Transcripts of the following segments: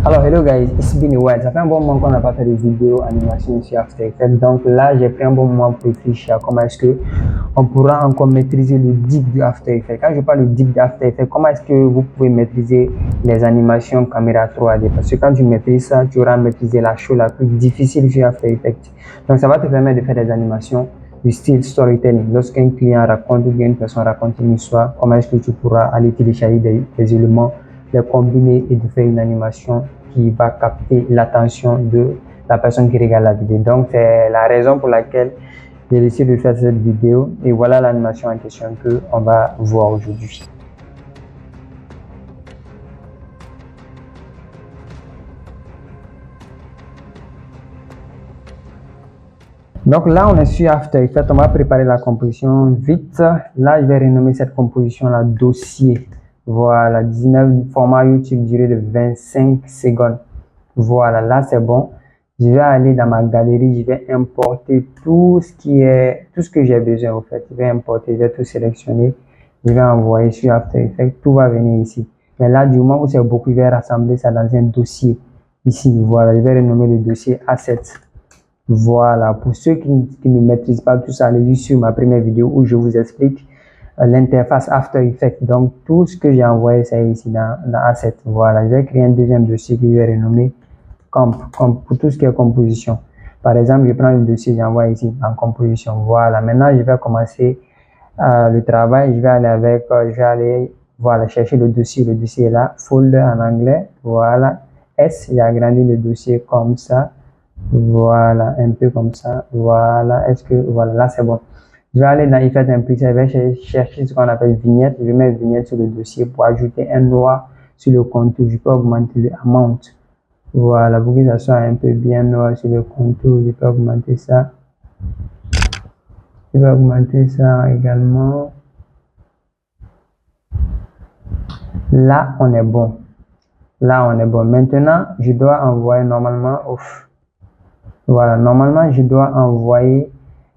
Alors, hello guys, it's been a while. Ça fait un bon moment qu'on n'a pas fait de vidéo animation sur After Effects. Donc là, j'ai pris un bon moment pour réfléchir à comment est-ce que on pourra encore maîtriser le deep du After Effects. Quand je parle du deep du After Effects, comment est-ce que vous pouvez maîtriser les animations caméra 3D? Parce que quand tu maîtrises ça, tu auras maîtrisé la chose la plus difficile sur After Effects. Donc ça va te permettre de faire des animations du style storytelling. Lorsqu'un client raconte ou bien une personne raconte une histoire, comment est-ce que tu pourras aller télécharger des éléments, les combiner et de faire une animation qui va capter l'attention de la personne qui regarde la vidéo. Donc c'est la raison pour laquelle j'ai décidé de faire cette vidéo et voilà l'animation en question que on va voir aujourd'hui. Donc là, on est sur After Effects, on va préparer la composition vite. Là, je vais renommer cette composition là dossier. Voilà, 19 format YouTube, durée de 25 secondes. Voilà, là c'est bon. Je vais aller dans ma galerie, je vais importer tout ce que j'ai besoin en fait. Je vais importer, je vais tout sélectionner, je vais envoyer sur After Effects, tout va venir ici. Mais là, du moment où c'est beaucoup, je vais rassembler ça dans un dossier. Ici, voilà, je vais renommer le dossier Assets. Voilà, pour ceux qui ne maîtrisent pas tout ça, allez sur ma première vidéo où je vous explique l'interface After Effects. Donc, tout ce que j'ai envoyé, c'est ici dans Assets. Voilà, je vais créer un deuxième dossier que je vais renommer Comp pour tout ce qui est composition. Par exemple, je prends le dossier, j'envoie ici en composition. Voilà, maintenant, je vais commencer le travail. Je vais aller avec, voilà, chercher le dossier est là, folder en anglais. Voilà, S, j'ai agrandi le dossier comme ça. Voilà, un peu comme ça. Voilà, voilà, là c'est bon. Je vais aller dans Effect Implicit, je vais chercher ce qu'on appelle vignette. Je vais mettre vignette sur le dossier pour ajouter un noir sur le contour. Je peux augmenter le amount. Voilà, pour que ça soit un peu bien noir sur le contour. Je peux augmenter ça. Je vais augmenter ça également. Là, on est bon. Là, on est bon. Maintenant, je dois envoyer normalement. Voilà, normalement, je dois envoyer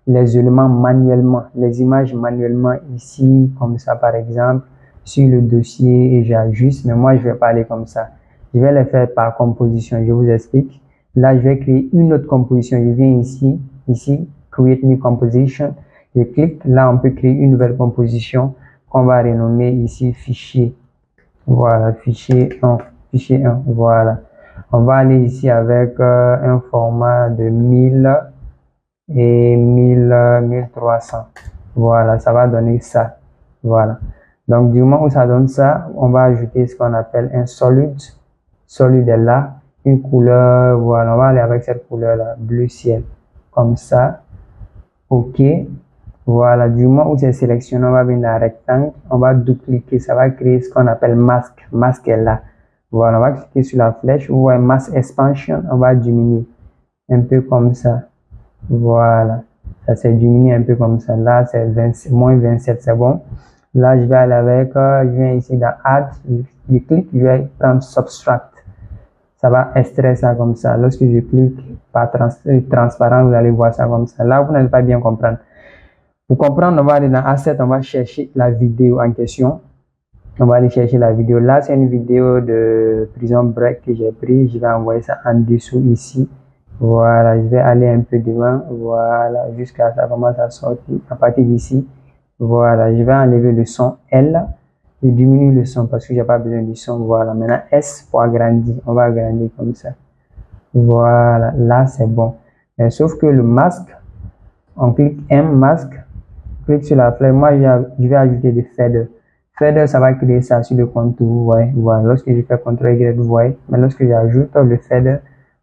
les éléments manuellement, les images manuellement ici, comme ça par exemple, sur le dossier et j'ajuste, mais moi je vais pas aller comme ça. Je vais les faire par composition, je vous explique. Là, je vais créer une autre composition. Je viens ici, Create New Composition. Je clique, là on peut créer une nouvelle composition qu'on va renommer ici Fichier. Voilà, Fichier 1, voilà. On va aller ici avec un format de 1000 et 1300. Voilà, ça va donner ça. Voilà. Donc, du moment où ça donne ça, on va ajouter ce qu'on appelle un solid. Solid est là. Une couleur, voilà, on va aller avec cette couleur-là, bleu ciel. Comme ça. OK. Voilà, du moment où c'est sélectionné, on va venir dans rectangle. On va double-cliquer. Ça va créer ce qu'on appelle masque. Masque est là. Voilà, on va cliquer sur la flèche. Vous voyez, mask expansion, on va diminuer. Un peu comme ça. Voilà, ça s'est diminué un peu comme ça. Là, c'est moins 27, c'est bon. Là, je vais aller avec, je viens ici dans Add, je clique, je vais prendre Subtract. Ça va extraire ça comme ça. Lorsque je clique par transparent, vous allez voir ça comme ça. Là, vous n'allez pas bien comprendre. Pour comprendre, on va aller dans Asset, on va chercher la vidéo en question. On va aller chercher la vidéo. Là, c'est une vidéo de Prison Break que j'ai pris. Je vais envoyer ça en dessous ici. Voilà, je vais aller un peu devant. Voilà, jusqu'à ça commence à sortir. À partir d'ici, voilà, je vais enlever le son L. Je diminue le son parce que j'ai pas besoin du son. Voilà, maintenant S pour agrandir. On va agrandir comme ça. Voilà, là c'est bon. Mais sauf que le masque, on clique M, masque, clique sur la flèche. Moi, je vais ajouter des faders. Fader, ça va créer ça sur le contour. Ouais, voilà. Lorsque je fais CTRL Y, vous voyez. Mais lorsque j'ajoute le fader,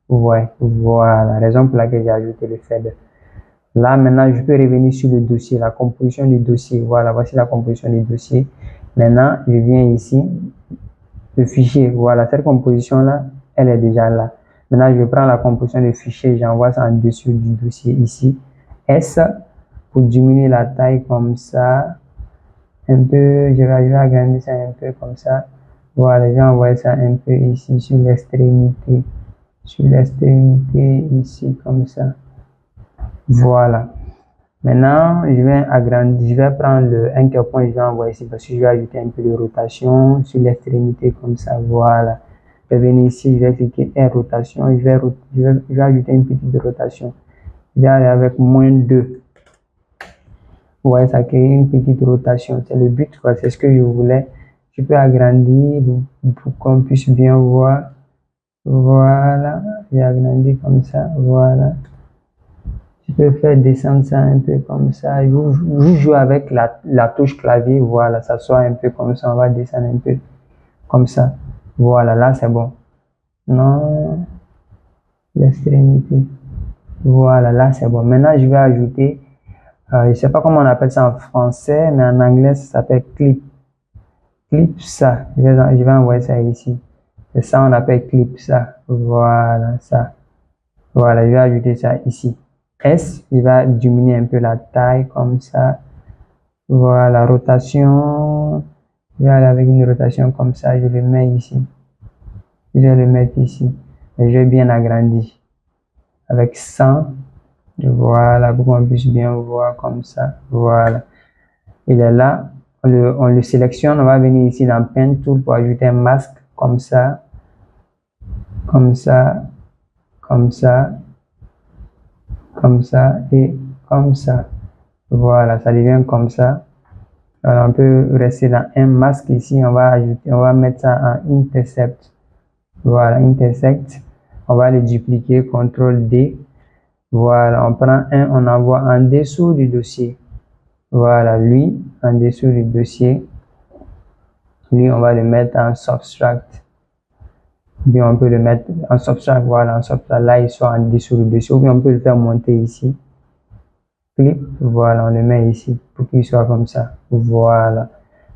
vous voyez. Voilà, la raison pour laquelle j'ai ajouté le fader. Là, maintenant, je peux revenir sur le dossier, la composition du dossier. Voilà, voici la composition du dossier. Maintenant, je viens ici, le fichier. Voilà, cette composition-là, elle est déjà là. Maintenant, je prends la composition du fichier, j'envoie ça en dessous du dossier ici. S, pour diminuer la taille comme ça. Un peu, je vais agrandir ça un peu comme ça. Voilà, je vais envoyer ça un peu ici sur l'extrémité. Sur l'extrémité ici comme ça. Voilà. Maintenant, je vais agrandir, je vais prendre le anchor point, je vais envoyer ici parce que je vais ajouter un peu de rotation sur l'extrémité comme ça. Voilà. Je vais venir ici, je vais cliquer R rotation, je vais ajouter une petite rotation. Je vais aller avec -2. Vous voyez, ça crée une petite rotation. C'est le but, quoi. C'est ce que je voulais. Je peux agrandir pour qu'on puisse bien voir. Voilà, j'ai agrandi comme ça. Voilà. Je peux faire descendre ça un peu comme ça. Je joue avec la touche clavier. Voilà, ça soit un peu comme ça. On va descendre un peu comme ça. Voilà, là c'est bon. Non, l'extrémité. Voilà, là c'est bon. Maintenant, je vais ajouter, je ne sais pas comment on appelle ça en français, mais en anglais, ça s'appelle clip. Clip ça. Je vais envoyer ça ici. C'est ça, on appelle clip ça. Voilà, ça. Voilà, je vais ajouter ça ici. S, il va diminuer un peu la taille comme ça. Voilà, rotation. Je vais aller avec une rotation comme ça. Je le mets ici. Je vais le mettre ici. Et je vais bien agrandir. Avec 100. Voilà, pour qu'on puisse bien voir comme ça. Voilà. Il est là. On le sélectionne. On va venir ici dans Pen Tool pour ajouter un masque comme ça. Comme ça. Comme ça. Comme ça et comme ça. Voilà, ça devient comme ça. Alors, on peut rester dans un masque ici. On va mettre ça en intercept. Voilà, intersect. On va le dupliquer, CTRL D. Voilà, on prend un, on envoie en dessous du dossier. Voilà, lui, en dessous du dossier. Lui, on va le mettre en subtract. Bien, on peut le mettre en subtract. Voilà, en subtract. Là, il soit en dessous du dossier. Ou bien on peut le faire monter ici. Clip, voilà, on le met ici pour qu'il soit comme ça. Voilà.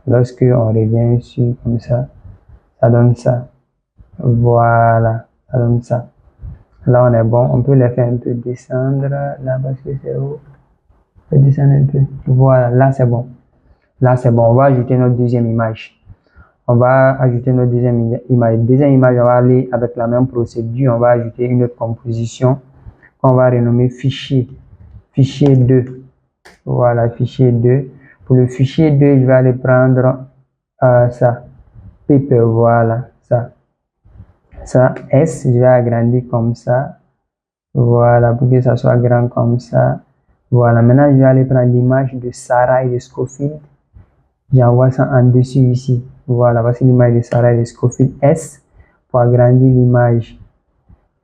Lorsque on revient ici comme ça donne ça. Voilà, ça donne ça. Là, on est bon. On peut les faire un peu descendre là parce que c'est haut. On peut descendre un peu. Voilà, là, c'est bon. Là, c'est bon. On va ajouter notre deuxième image. On va ajouter notre deuxième image. Deuxième image, on va aller avec la même procédure. On va ajouter une autre composition qu'on va renommer fichier. Fichier 2. Voilà, fichier 2. Pour le fichier 2, je vais aller prendre ça. Paper, voilà, ça. Ça, S, je vais agrandir comme ça. Voilà, pour que ça soit grand comme ça. Voilà, maintenant, je vais aller prendre l'image de Sarah et de Scofield. J'envoie ça en dessus ici. Voilà, voici l'image de Sarah et de Scofield. S, pour agrandir l'image.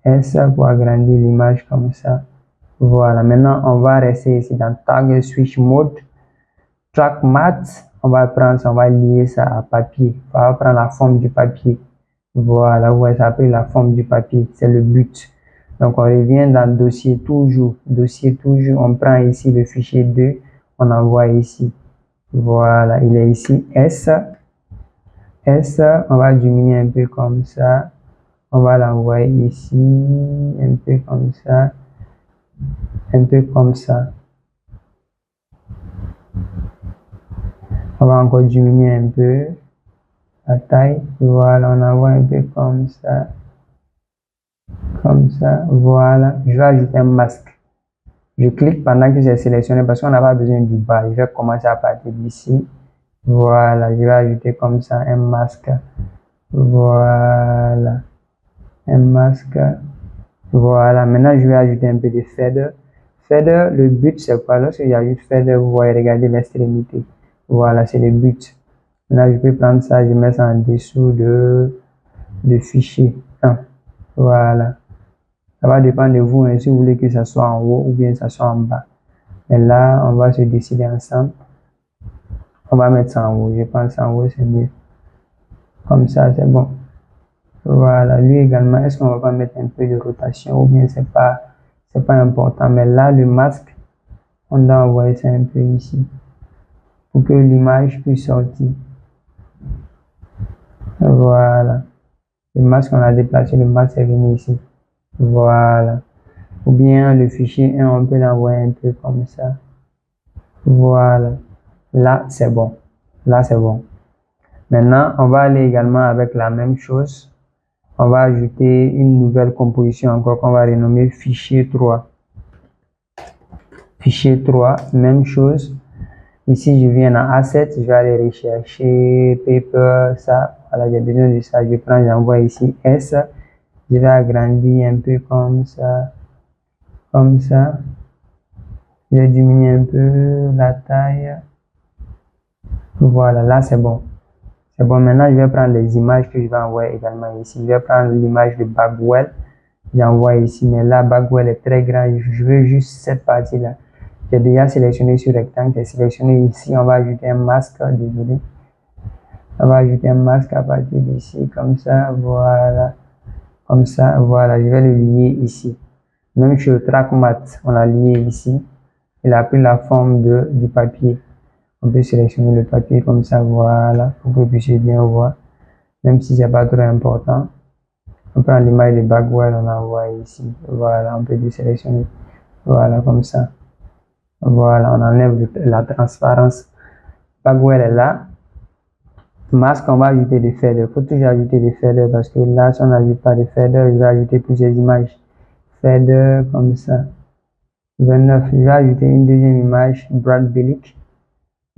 S, pour agrandir l'image comme ça. Voilà, maintenant on va rester ici dans Toggle Switch Mode. Track Matte, on va prendre ça, on va lier ça à papier. On va prendre la forme du papier. Voilà, vous voyez, ça a pris la forme du papier, c'est le but. Donc on revient dans dossier toujours. Dossier toujours, on prend ici le fichier 2, on envoie ici. Voilà, il est ici. S, on va diminuer un peu comme ça. On va l'envoyer ici, un peu comme ça. Un peu comme ça. On va encore diminuer un peu la taille. Voilà, on envoie un peu comme ça. Comme ça, voilà. Je vais ajouter un masque. Je clique pendant que j'ai sélectionné parce qu'on n'a pas besoin du bas. Je vais commencer à partir d'ici. Voilà, je vais ajouter comme ça un masque. Voilà. Un masque. Voilà, maintenant je vais ajouter un peu de feather. Feather, le but c'est quoi? Lorsque j'ajoute feather, vous voyez, regardez l'extrémité. Voilà, c'est le but. Maintenant je peux prendre ça, je mets ça en dessous de fichier 1. Voilà. Ça va dépendre de vous, hein, si vous voulez que ça soit en haut ou bien ça soit en bas. Et là, on va se décider ensemble. On va mettre ça en haut. Je pense en haut, c'est mieux. Comme ça, c'est bon. Voilà, lui également, est-ce qu'on va pas mettre un peu de rotation ou bien c'est pas important. Mais là, le masque, on doit envoyer ça un peu ici pour que l'image puisse sortir. Voilà. Le masque, on a déplacé, le masque est venu ici. Voilà. Ou bien le fichier 1, on peut l'envoyer un peu comme ça. Voilà. Là, c'est bon. Là, c'est bon. Maintenant, on va aller également avec la même chose. On va ajouter une nouvelle composition encore qu'on va renommer fichier 3. Fichier 3, même chose. Ici, je viens dans Assets, je vais aller rechercher Paper, ça. Voilà, j'ai besoin de ça. Je prends, j'envoie ici S. Je vais agrandir un peu comme ça. Comme ça. Je vais diminuer un peu la taille. Voilà, là c'est bon. C'est bon, maintenant je vais prendre les images que je vais envoyer également ici. Je vais prendre l'image de Bagwell. J'envoie ici, mais là, Bagwell est très grand. Je veux juste cette partie-là. J'ai déjà sélectionné sur rectangle. J'ai sélectionné ici. On va ajouter un masque. Désolé. On va ajouter un masque à partir d'ici, comme ça. Voilà. Comme ça. Voilà. Je vais le lier ici. Même sur le track mat, on l'a lié ici. Il a pris la forme du papier. On peut sélectionner le papier comme ça. Voilà. Pour que vous puissiez bien voir. Même si c'est pas trop important. On prend l'image de Bagwell, on l'envoie ici. Voilà. On peut désélectionner. Voilà. Comme ça. Voilà, on enlève la transparence. Bagwell est là. Masque, on va ajouter des faders. Il faut toujours ajouter des faders parce que là, si on n'ajoute pas de faders, je vais ajouter plusieurs images. Fader comme ça. 29, je vais ajouter une deuxième image, Brad Billick.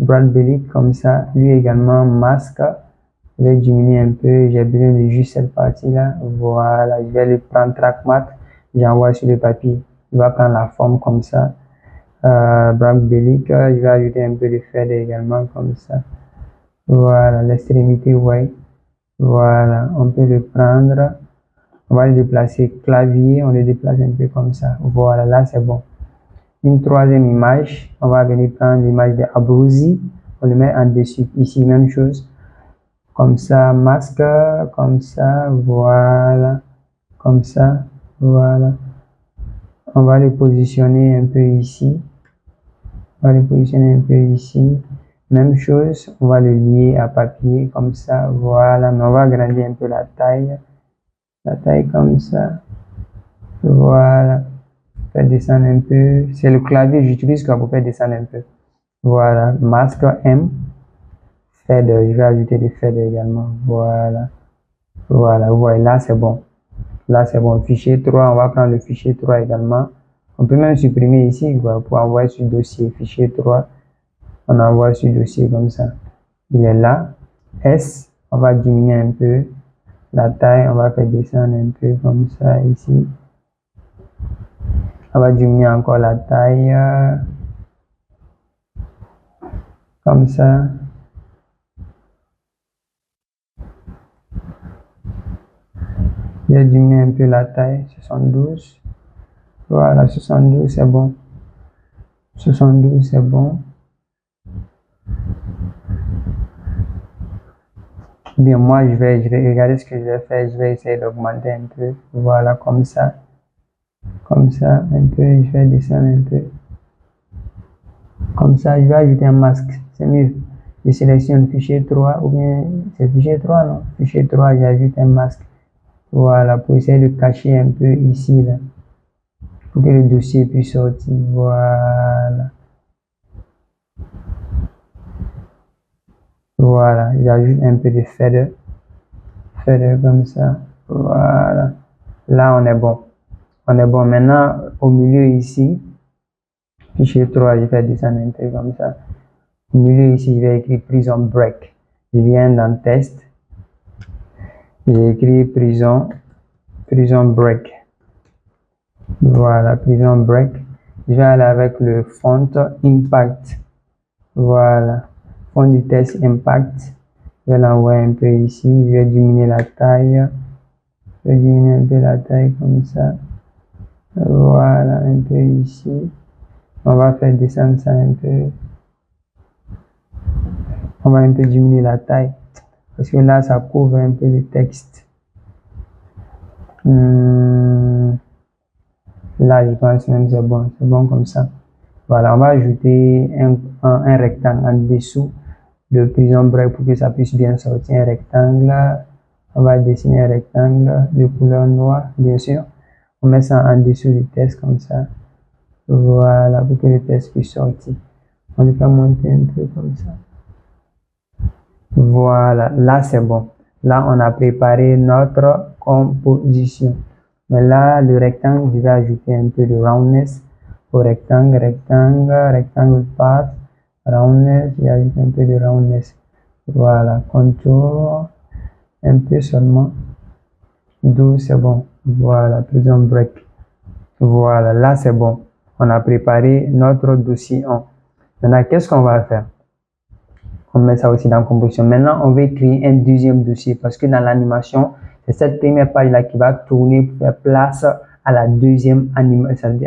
Brad Billick comme ça. Lui également, masque. Je vais diminuer un peu. J'ai besoin de juste cette partie-là. Voilà, je vais le prendre track mat. J'envoie sur le papier. Il va prendre la forme comme ça. Brad Billick, je vais ajouter un peu de fader également comme ça. Voilà, l'extrémité white. Voilà, on peut le prendre. On va le déplacer clavier, on le déplace un peu comme ça. Voilà, là c'est bon. Une troisième image, on va venir prendre l'image de Abruzzi. On le met en dessus. Ici, même chose. Comme ça, masque, comme ça, voilà. Comme ça, voilà. On va le positionner un peu ici. On va le positionner un peu ici. Même chose, on va le lier à papier comme ça, voilà, mais on va agrandir un peu la taille comme ça, voilà, faire descendre un peu, c'est le clavier que j'utilise pour faire descendre un peu, voilà, masque M, fader, je vais ajouter des faders également, voilà, voilà, là c'est bon, fichier 3, on va prendre le fichier 3 également, on peut même supprimer ici, pour envoyer sur le dossier, fichier 3, on envoie sur le dossier comme ça. Il est là. S, on va diminuer un peu. La taille, on va faire descendre un peu comme ça ici. On va diminuer encore la taille. Comme ça. Je vais diminuer un peu la taille. 72. Voilà, 72, c'est bon. 72, c'est bon. Bien, moi, je vais regarder ce que je vais faire. Je vais essayer d'augmenter un peu. Voilà, comme ça. Comme ça, un peu. Je vais descendre un peu. Comme ça, je vais ajouter un masque. C'est mieux. Je sélectionne fichier 3 ou bien c'est fichier 3, non? Fichier 3, j'ajoute un masque. Voilà, pour essayer de cacher un peu ici, là. Pour que le dossier puisse sortir. Voilà. Voilà, j'ajoute un peu de fader. Fader comme ça. Voilà. Là, on est bon. On est bon. Maintenant, au milieu ici, fichier 3, je vais descendre un peu comme ça. Au milieu ici, je vais écrire prison break. Je viens dans test. J'ai écrit prison break. Voilà, prison break. Je vais aller avec le font impact. Voilà, font du test impact. Je vais l'envoyer un peu ici. Je vais diminuer la taille. Je vais diminuer un peu la taille comme ça. Voilà, un peu ici. On va faire descendre ça un peu. On va un peu diminuer la taille. Parce que là, ça couvre un peu le texte. Là, je pense même c'est bon comme ça. Voilà, on va ajouter un rectangle en dessous de prison break pour que ça puisse bien sortir. Un rectangle, on va dessiner un rectangle de couleur noire, bien sûr. On met ça en dessous du texte comme ça. Voilà, pour que le texte puisse sortir. On le fait monter un peu comme ça. Voilà, là c'est bon. Là, on a préparé notre composition. Mais là, le rectangle, je vais ajouter un peu de roundness au rectangle path, roundness, j'ajoute un peu de roundness. Voilà, contour, un peu seulement. 12, c'est bon. Voilà, prison break. Voilà, là c'est bon. On a préparé notre dossier 1. Maintenant, qu'est-ce qu'on va faire? On met ça aussi dans composition. Maintenant, on va créer un deuxième dossier parce que dans l'animation, c'est cette première page-là qui va tourner pour faire place à la deuxième à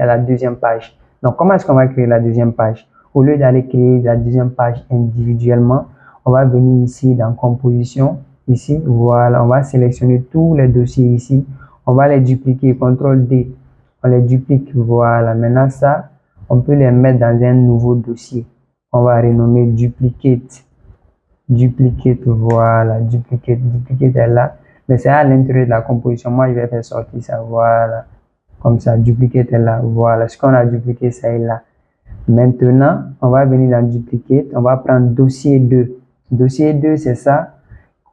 la deuxième page. Donc, comment est-ce qu'on va créer la deuxième page? Au lieu d'aller créer la deuxième page individuellement, on va venir ici dans composition. Ici, voilà, on va sélectionner tous les dossiers ici. On va les dupliquer, CTRL D. On les duplique, voilà. Maintenant, ça, on peut les mettre dans un nouveau dossier. On va renommer duplicate. Duplicate, voilà, duplicate est là, mais c'est à l'intérieur de la composition. Moi, je vais faire sortir ça, voilà, comme ça, duplicate est là, voilà, ce qu'on a dupliqué, ça est là. Maintenant, on va venir dans duplicate, on va prendre dossier 2. Dossier 2, c'est ça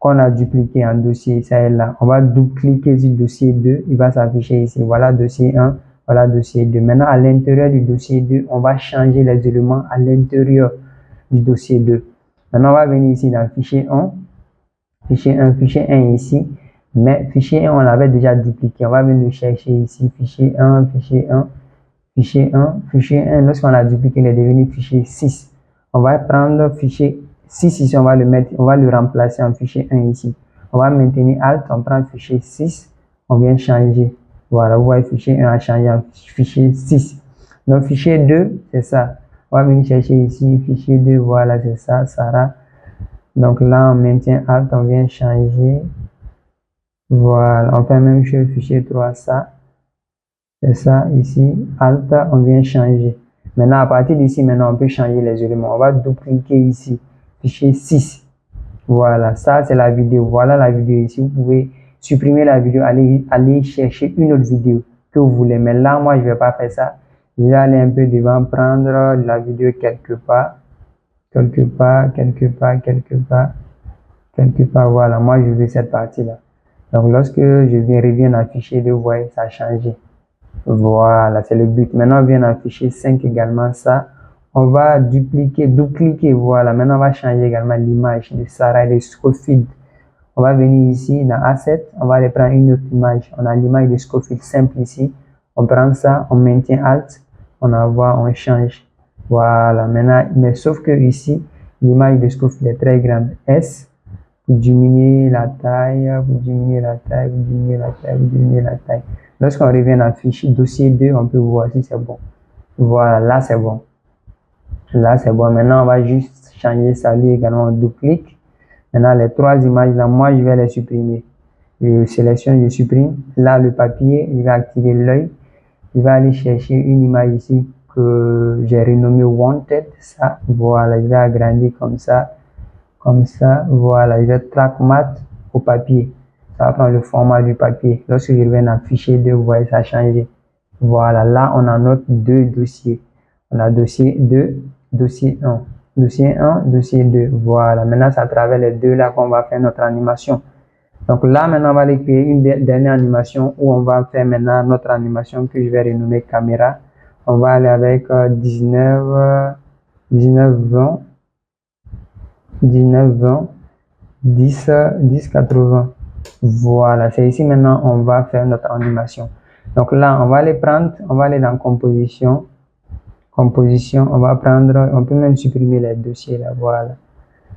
qu'on a dupliqué en dossier, ça est là. On va double-cliquer sur dossier 2, il va s'afficher ici, voilà dossier 1, voilà dossier 2. Maintenant, à l'intérieur du dossier 2, on va changer les éléments à l'intérieur du dossier 2. Maintenant, on va venir ici dans fichier 1, fichier 1 ici, mais fichier 1, on l'avait déjà dupliqué. On va venir le chercher ici, fichier 1, fichier 1, fichier 1, fichier 1. Lorsqu'on a dupliqué, il est devenu fichier 6. On va prendre fichier 6 ici, on va le mettre, on va le remplacer en fichier 1 ici. On va maintenir Alt, on prend fichier 6, on vient changer. Voilà, vous voyez, fichier 1 a changé en fichier 6. Donc, fichier 2, c'est ça. On va venir chercher ici, fichier 2, voilà, c'est ça, Sarah. Donc là, on maintient Alt, on vient changer. Voilà, on fait la même chose, fichier 3, ça. C'est ça, ici, Alt, on vient changer. Maintenant, à partir d'ici, maintenant, on peut changer les éléments. On va dupliquer ici, fichier 6. Voilà, ça, c'est la vidéo. Voilà la vidéo ici. Vous pouvez supprimer la vidéo, aller chercher une autre vidéo que vous voulez. Mais là, moi, je ne vais pas faire ça. Je vais aller un peu devant, prendre la vidéo quelque part, voilà. Moi, je veux cette partie-là. Donc, lorsque je reviens dans fichier 2, vous voyez, ça a changé. Voilà, c'est le but. Maintenant, on vient dans fichier 5 également, ça. On va dupliquer, voilà. Maintenant, on va changer également l'image de Sarah et de Scofield. On va venir ici dans Asset, on va aller prendre une autre image. On a l'image de Scofield simple ici. On prend ça, on maintient Alt, on envoie, on change. Voilà, maintenant, mais sauf que ici, l'image de Scofield est très grande. S, vous diminuez la taille, vous diminuez la taille, vous diminuez la taille, vous diminuez la taille. Lorsqu'on revient dans fichier dossier 2, on peut voir si c'est bon. Voilà, là c'est bon. Là c'est bon. Maintenant, on va juste changer ça, lui également, on duplique. Maintenant, les trois images là, moi je vais les supprimer. Je sélectionne, je supprime. Là, le papier, je vais activer l'œil. Je vais aller chercher une image ici que j'ai renommée Wanted. Ça, voilà, je vais agrandir comme ça. Voilà, je vais track matte au papier. Ça va prendre le format du papier. Lorsque je reviens dans fichier 2, vous voyez, ça a changé. Voilà, là, on a notre deux dossiers. On a dossier 2, dossier 1. Dossier 1, dossier 2. Voilà, maintenant, c'est à travers les deux là qu'on va faire notre animation. Donc là, maintenant, on va aller créer une dernière animation où on va faire maintenant notre animation que je vais renommer caméra. On va aller avec 19, 20. 19, 20, 10, 10, 80. Voilà, c'est ici maintenant on va faire notre animation. Donc là, on va aller prendre, on va aller dans composition. Composition, on va prendre, on peut même supprimer les dossiers là, voilà.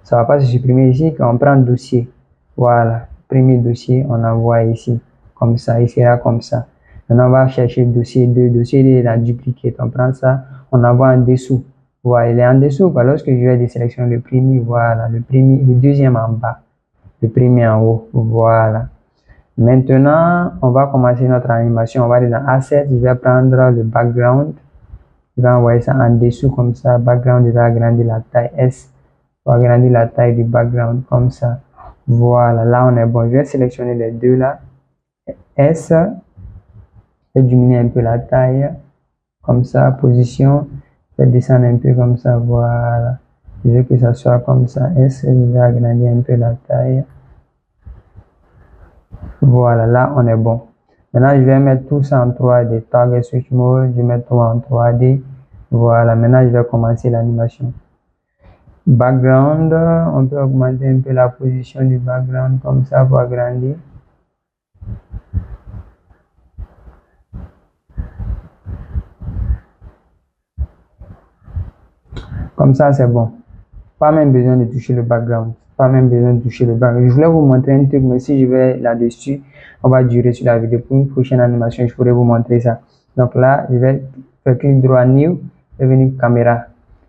Ça va pas se supprimer ici, quand on prend dossier. Voilà, premier dossier, on envoie ici, comme ça, il sera comme ça. Maintenant, on va chercher dossier 2, dossier 2 est la duplicate. On prend ça, on envoie en dessous. Voilà, il est en dessous. Lorsque je vais désélectionner le premier, voilà, le deuxième en bas, le premier en haut, voilà. Maintenant, on va commencer notre animation. On va aller dans Asset, je vais prendre le background. Je vais envoyer ça en dessous comme ça. Background, je vais agrandir la taille S. Je vais agrandir la taille du background comme ça. Voilà, là on est bon. Je vais sélectionner les deux là. S. Je vais diminuer un peu la taille. Comme ça, position. Je vais descendre un peu comme ça. Voilà. Je veux que ça soit comme ça. S. Je vais agrandir un peu la taille. Voilà, là on est bon. Maintenant, je vais mettre tout ça en 3D. Target Switch Mode, je vais mettre tout en 3D. Voilà, maintenant je vais commencer l'animation. Background, on peut augmenter un peu la position du background comme ça pour agrandir. Comme ça, c'est bon. Pas même besoin de toucher le background. Pas même besoin de toucher le background. Je voulais vous montrer un truc, mais si je vais là-dessus, on va durer sur la vidéo. Pour une prochaine animation, je pourrais vous montrer ça. Donc là, je vais faire clic droit New et venir caméra.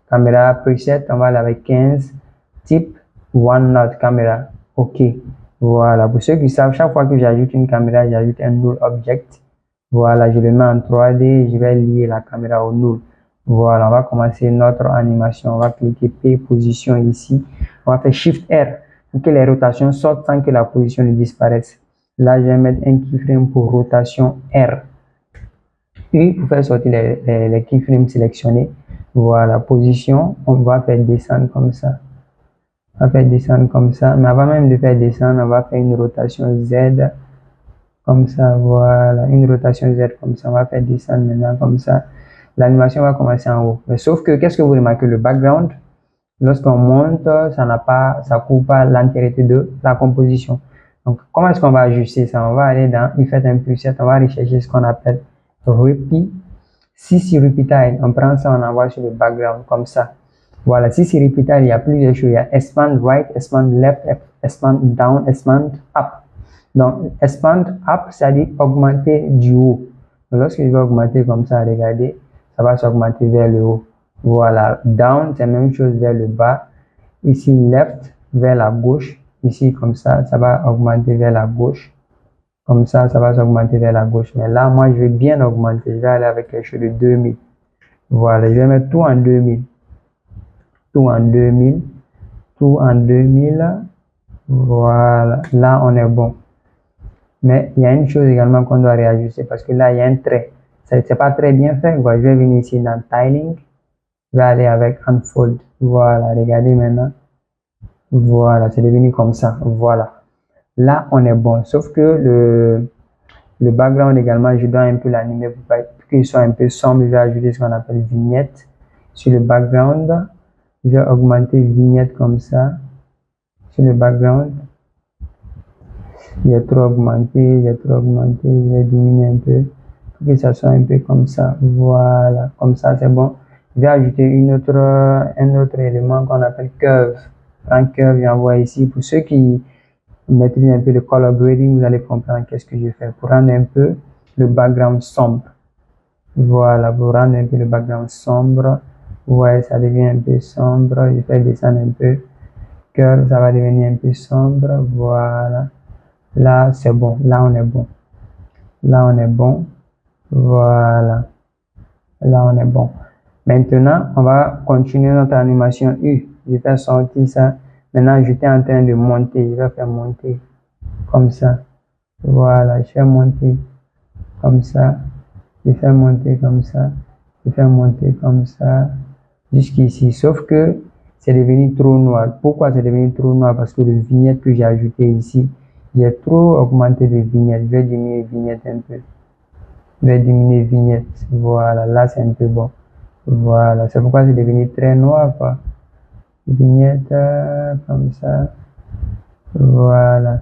Caméra preset, on va aller avec 15. Type OneNote caméra. OK. Voilà. Pour ceux qui savent, chaque fois que j'ajoute une caméra, j'ajoute un null object. Voilà, je le mets en 3D, je vais lier la caméra au null. Voilà, on va commencer notre animation. On va cliquer P, position ici. On va faire Shift R pour que les rotations sortent sans que la position ne disparaisse. Là, je vais mettre un keyframe pour rotation R. U pour faire sortir les keyframes sélectionnés. Voilà, position, on va faire descendre comme ça. On va faire descendre comme ça. Mais avant même de faire descendre, on va faire une rotation Z comme ça. Voilà, une rotation Z comme ça. On va faire descendre maintenant comme ça. L'animation va commencer en haut. Mais sauf que, qu'est-ce que vous remarquez? Le background, lorsqu'on monte, ça couvre pas l'entièreté de la composition. Donc, comment est-ce qu'on va ajuster ça? On va aller dans Effect and Preset, on va rechercher ce qu'on appelle Repeat. Si Repeat Tile, on prend ça, on envoie sur le background comme ça. Voilà, si Repeat Tile, il y a plusieurs choses. Il y a Expand Right, Expand Left, Expand Down, Expand Up. Donc, Expand Up, c'est-à-dire augmenter du haut. Donc, lorsque je vais augmenter comme ça, regardez, ça va s'augmenter vers le haut. Voilà, down, c'est la même chose vers le bas. Ici, left, vers la gauche. Ici, comme ça va augmenter vers la gauche. Comme ça va s'augmenter vers la gauche. Mais là, moi, je vais bien augmenter. Je vais aller avec quelque chose de 2000. Voilà, je vais mettre tout en 2000. Tout en 2000. Tout en 2000. Voilà, là, on est bon. Mais il y a une chose également qu'on doit réajuster parce que là, il y a un trait. C'est pas très bien fait. Voilà, je vais venir ici dans Tiling. Je vais aller avec Unfold. Voilà, regardez maintenant. Voilà, c'est devenu comme ça. Voilà. Là, on est bon. Sauf que le background également, je dois un peu l'animer pour qu'il soit un peu sombre. Je vais ajouter ce qu'on appelle vignette sur le background. Je vais augmenter vignette comme ça sur le background. J'ai trop augmenté, je vais diminuer un peu pour que ça soit un peu comme ça. Voilà, comme ça c'est bon. Je vais ajouter un autre élément qu'on appelle curve. Un curve, j'envoie ici. Pour ceux qui maîtrisent un peu le color grading, vous allez comprendre qu'est-ce que je fais pour rendre un peu le background sombre. Voilà, pour rendre un peu le background sombre. Ouais, ça devient un peu sombre. Je fais descendre un peu. Curve, ça va devenir un peu sombre. Voilà. Là, c'est bon. Là, on est bon. Là, on est bon. Voilà. Là, on est bon. Maintenant, on va continuer notre animation U. Je vais sortir ça. Maintenant, j'étais en train de monter. Je vais faire monter comme ça. Voilà, je fais monter comme ça. Je fais monter comme ça. Je fais monter comme ça. Jusqu'ici. Sauf que c'est devenu trop noir. Pourquoi c'est devenu trop noir? Parce que le vignette que j'ai ajouté ici, j'ai trop augmenté les vignettes. Je vais diminuer vignette un peu. Je vais diminuer vignette. Voilà, là c'est un peu bon. Voilà, c'est pourquoi c'est devenu très noir, quoi. Vignette, comme ça. Voilà.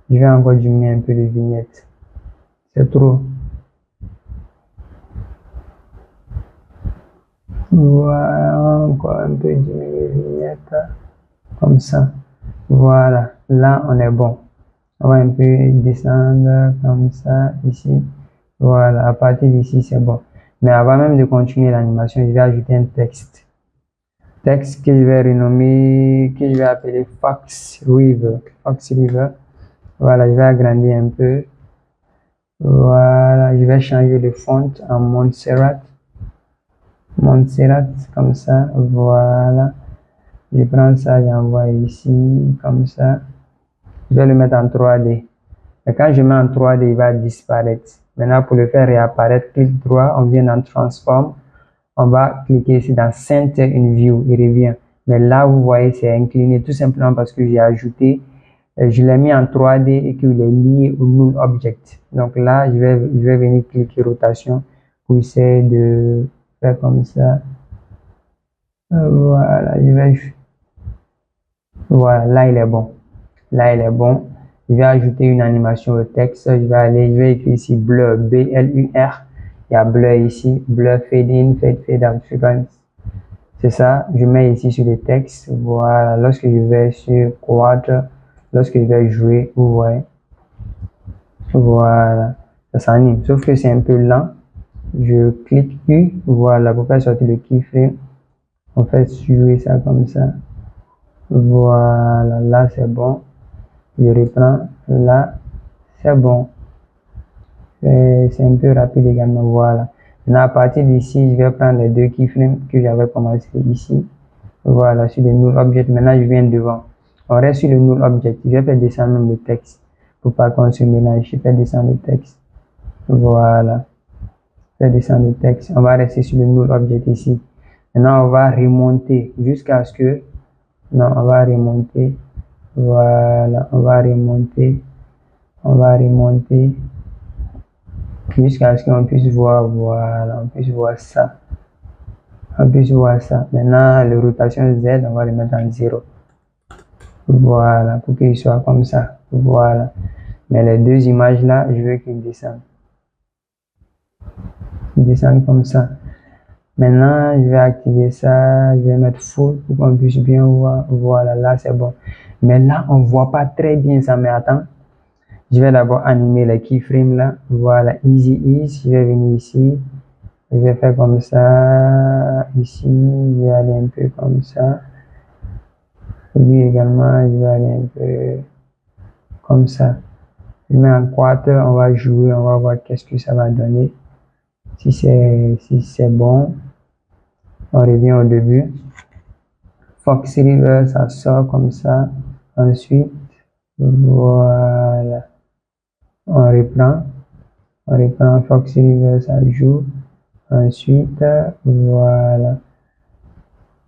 Je vais encore diminuer un peu les vignettes. C'est trop. Voilà, encore un peu diminuer les vignettes. Comme ça. Voilà, là on est bon. On va un peu descendre comme ça, ici. Voilà, à partir d'ici, c'est bon. Mais avant même de continuer l'animation, je vais ajouter un texte. Texte que je vais renommer, que je vais appeler Fox River. Fox River. Voilà, je vais agrandir un peu. Voilà, je vais changer le font en Montserrat. Montserrat, comme ça. Voilà. Je prends ça, j'envoie ici, comme ça. Je vais le mettre en 3D. Et quand je mets en 3D, il va disparaître. Maintenant, pour le faire réapparaître, clic droit, on vient dans Transform. On va cliquer ici dans Center in View, il revient. Mais là, vous voyez, c'est incliné tout simplement parce que j'ai ajouté, je l'ai mis en 3D et qu'il est lié au Null Object. Donc là, je vais venir cliquer rotation pour essayer de faire comme ça. Voilà, Voilà, là il est bon. Là il est bon. Je vais ajouter une animation au texte. Je vais écrire ici blur, B-L-U-R. Il y a blur ici, blur fade in, fade out frequency. C'est ça, je mets ici sur le texte. Voilà, lorsque je vais sur quad, lorsque je vais jouer, vous voyez. Voilà, ça s'anime. Sauf que c'est un peu lent. Je clique U, voilà, pour faire sortir le keyframe. On fait jouer ça comme ça. Voilà, là c'est bon. Je reprends, là c'est bon. C'est un peu rapide également, voilà. Maintenant, à partir d'ici, je vais prendre les deux keyframes que j'avais commencé ici. Voilà, sur le null object. Maintenant, je viens devant. On reste sur le null object. Je vais faire descendre le texte pour pas qu'on se mélange. Je fais descendre le texte. Voilà. Je fais descendre le texte. On va rester sur le null object ici. Maintenant, on va remonter jusqu'à ce que... Non, on va remonter. Voilà, on va remonter. On va remonter jusqu'à ce qu'on puisse voir, voilà, on puisse voir ça. On puisse voir ça. Maintenant, la rotation Z, on va le mettre en 0. Voilà, pour qu'il soit comme ça. Voilà. Mais les deux images là, je veux qu'ils descendent. Ils descendent comme ça. Maintenant, je vais activer ça. Je vais mettre full pour qu'on puisse bien voir. Voilà, là c'est bon. Mais là, on voit pas très bien ça. Mais attends. Je vais d'abord animer les keyframes là. Voilà, easy ease. Je vais venir ici. Je vais faire comme ça. Ici, je vais aller un peu comme ça. Lui également, je vais aller un peu comme ça. Je mets en quarter, on va jouer, on va voir qu'est-ce que ça va donner. Si c'est bon, on revient au début. Fox River, ça sort comme ça. Ensuite, voilà. On reprend Fox River, ça joue. Ensuite, voilà.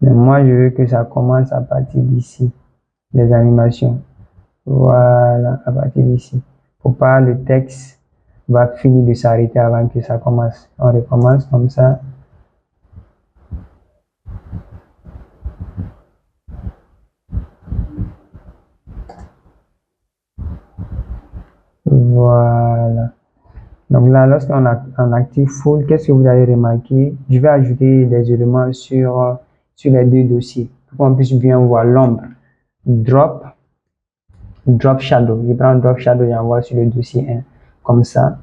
Mais moi, je veux que ça commence à partir d'ici, les animations. Voilà, à partir d'ici. Pour pas le texte va finir de s'arrêter avant que ça commence. On recommence comme ça. Voilà. Donc là, lorsqu'on active full, qu'est-ce que vous allez remarquer? Je vais ajouter des éléments sur les deux dossiers pour qu'on puisse bien voir l'ombre. Drop shadow. Je prends drop shadow et j'envoie sur le dossier 1. Comme ça,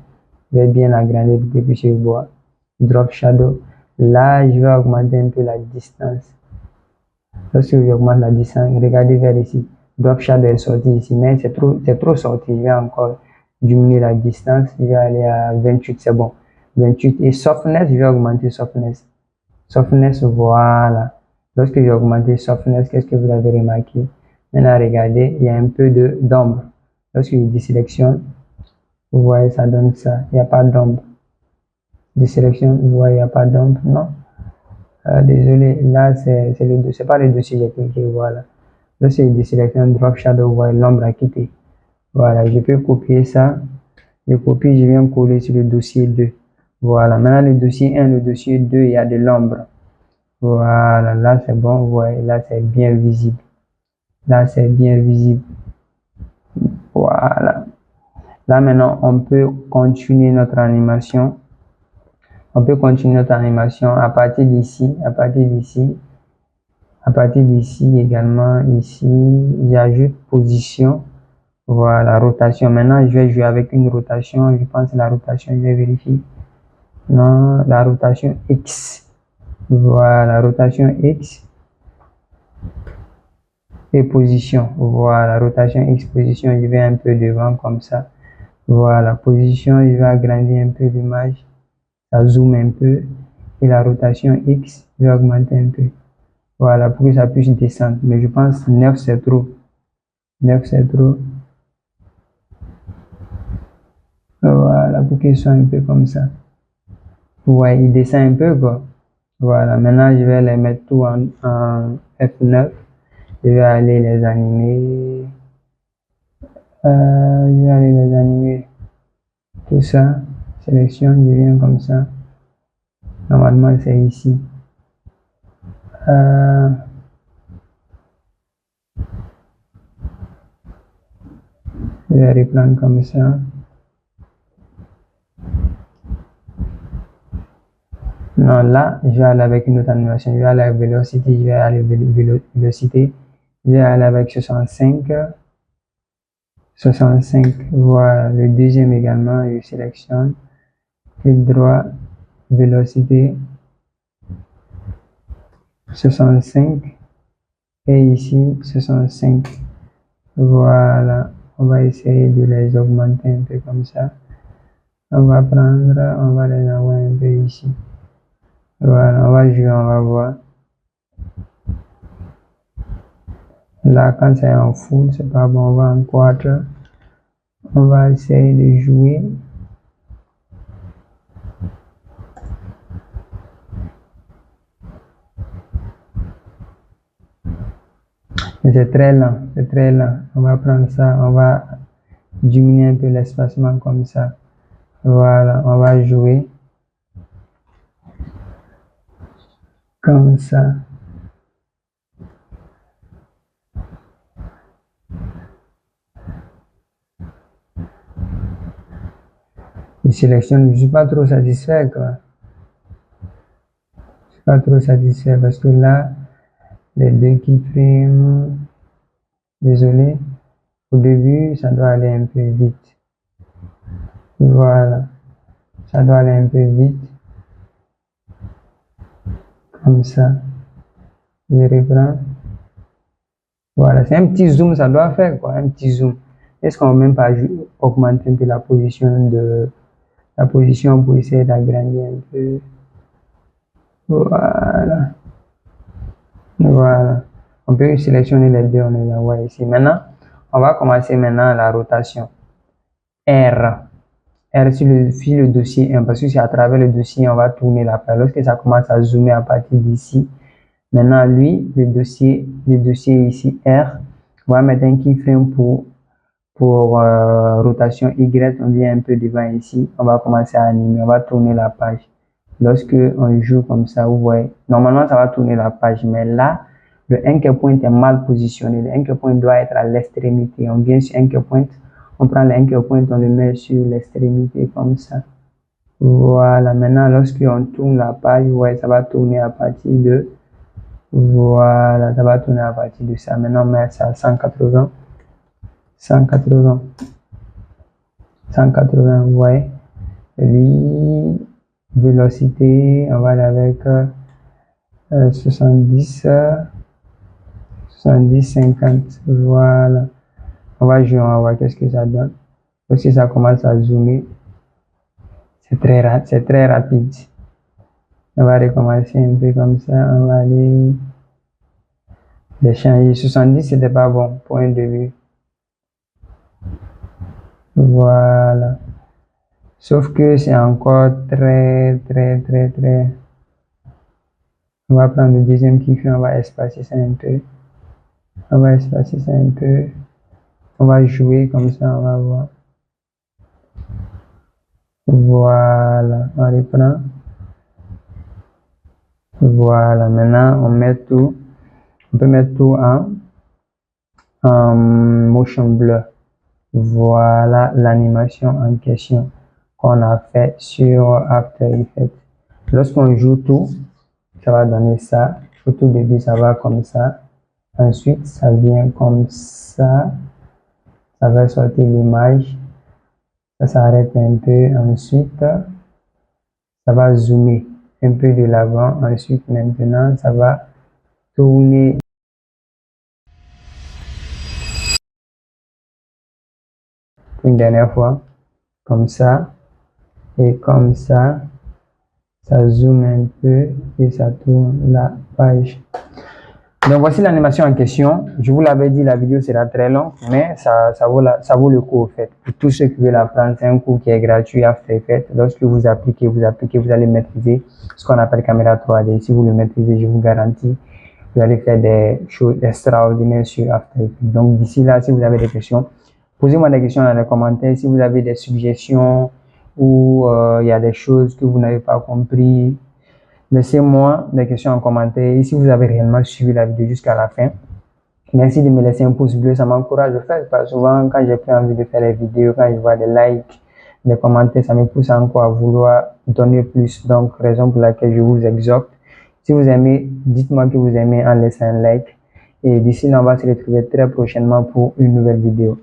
je vais bien agrandir pour que vous puissiez voir. Drop shadow. Là, je vais augmenter un peu la distance. Lorsque j'augmente la distance, regardez vers ici. Drop shadow est sorti ici, mais c'est trop sorti. Je vais encore diminuer la distance. Je vais aller à 28, c'est bon. 28. Et softness, je vais augmenter softness. Softness, voilà. Lorsque j'ai augmenté softness, qu'est-ce que vous avez remarqué? Maintenant, regardez, il y a un peu d'ombre. Lorsque je désélectionne, vous voyez, ça donne ça. Il n'y a pas d'ombre. Désélectionne, vous voyez, il n'y a pas d'ombre, non? Désolé, là, c'est pas le dossier que j'ai cliqué, voilà. Là, c'est désélectionne drop shadow, vous voyez, l'ombre a quitté. Voilà, je peux copier ça. Je copie, je viens coller sur le dossier 2. Voilà, maintenant le dossier 1, le dossier 2, il y a de l'ombre. Voilà, là c'est bon, vous voyez, là c'est bien visible. Là c'est bien visible. Voilà. Là maintenant, on peut continuer notre animation. On peut continuer notre animation à partir d'ici, à partir d'ici. À partir d'ici également, ici, j'ajoute position. Voilà, rotation. Maintenant, je vais jouer avec une rotation. Je pense que la rotation, je vais vérifier. Non, la rotation X. Voilà, rotation X. Et position. Voilà, rotation X, position. Je vais un peu devant comme ça. Voilà, position. Je vais agrandir un peu l'image. Ça zoome un peu. Et la rotation X, je vais augmenter un peu. Voilà, pour que ça puisse descendre. Mais je pense 9 c'est trop. 9 c'est trop. Voilà, pour qu'il soit un peu comme ça. Ouais, il descend un peu quoi. Voilà, maintenant je vais les mettre tout en F9. Je vais aller les animer. Je vais aller les animer. Tout ça. Sélectionne, je viens comme ça. Normalement c'est ici. Je vais reprendre comme ça. Non, là, je vais aller avec une autre animation. Je vais aller avec Velocity, je vais aller avec Velocity. Je vais aller avec 65. 65, voilà. Le deuxième également, je sélectionne. Clic droit, Vélocité. 65. Et ici, 65. Voilà. On va essayer de les augmenter un peu comme ça. On va les envoyer un peu ici. Voilà, on va jouer, on va voir. Là, quand c'est en full, c'est pas bon, on va en quadre. On va essayer de jouer. Mais c'est très lent, c'est très lent. On va prendre ça, on va diminuer un peu l'espacement comme ça. Voilà, on va jouer comme ça. Je sélectionne, je suis pas trop satisfait, quoi. Je suis pas trop satisfait parce que là, les deux keyframes, désolé, au début, ça doit aller un peu vite. Voilà, ça doit aller un peu vite. Comme ça. Je reprends. Voilà, c'est un petit zoom, ça doit faire, quoi, un petit zoom. Est-ce qu'on ne va même pas augmenter un peu la position pour essayer d'agrandir un peu? Voilà. Voilà. On peut sélectionner les deux, on les envoie ici. Maintenant, on va commencer maintenant la rotation. R. R sur le dossier 1, parce que c'est à travers le dossier, on va tourner la page. Lorsque ça commence à zoomer à partir d'ici, maintenant, lui, le dossier ici, R, on va mettre un keyframe pour rotation Y, on vient un peu devant ici, on va commencer à animer, on va tourner la page. Lorsque on joue comme ça, vous voyez, normalement ça va tourner la page, mais là, le anchor point est mal positionné. Le anchor point doit être à l'extrémité. On vient sur anchor point, on prend le anchor point, on le met sur l'extrémité comme ça. Voilà, maintenant lorsqu'on tourne la page, vous voyez, ça va tourner à partir de, voilà, ça va tourner à partir de ça. Maintenant on met ça à 180. 180, vous voyez. Lui, vélocité, on va aller avec 70, 50, voilà. On va jouer, on va voir qu'est-ce que ça donne. Lorsque ça commence à zoomer, c'est très rapide. On va recommencer un peu comme ça, on va aller les changer. 70, c'était pas bon pour un début. Voilà. Sauf que c'est encore très. On va prendre le deuxième keyframe, on va espacer ça un peu. On va jouer comme ça, on va voir. Voilà, on reprend. Voilà, maintenant on met tout. On peut mettre tout en motion blur. Voilà l'animation en question qu'on a fait sur After Effects. Lorsqu'on joue tout, ça va donner ça. Au tout début, ça va comme ça. Ensuite, ça vient comme ça. Ça va sortir l'image. Ça s'arrête un peu. Ensuite, ça va zoomer un peu de l'avant. Ensuite, maintenant, ça va tourner. Une dernière fois. Comme ça. Et comme ça. Ça zoome un peu et ça tourne la page. Donc voici l'animation en question. Je vous l'avais dit, la vidéo sera très longue, mais ça vaut le coup au fait. Pour tous ceux qui veulent apprendre, c'est un cours qui est gratuit à faire fait. Lorsque vous appliquez, vous allez maîtriser ce qu'on appelle caméra 3D. Si vous le maîtrisez, je vous garantis, vous allez faire des choses extraordinaires sur After Effects. Donc d'ici là, si vous avez des questions, posez-moi des questions dans les commentaires. Si vous avez des suggestions ou il y a des choses que vous n'avez pas compris, laissez-moi des questions en commentaire. Et si vous avez réellement suivi la vidéo jusqu'à la fin, Merci de me laisser un pouce bleu, ça m'encourage à faire. Parce que souvent, quand j'ai plus envie de faire les vidéos, quand je vois des likes, des commentaires, ça me pousse encore à vouloir donner plus. Donc, raison pour laquelle je vous exhorte. Si vous aimez, dites-moi que vous aimez en laissant un like. Et d'ici là, on va se retrouver très prochainement pour une nouvelle vidéo.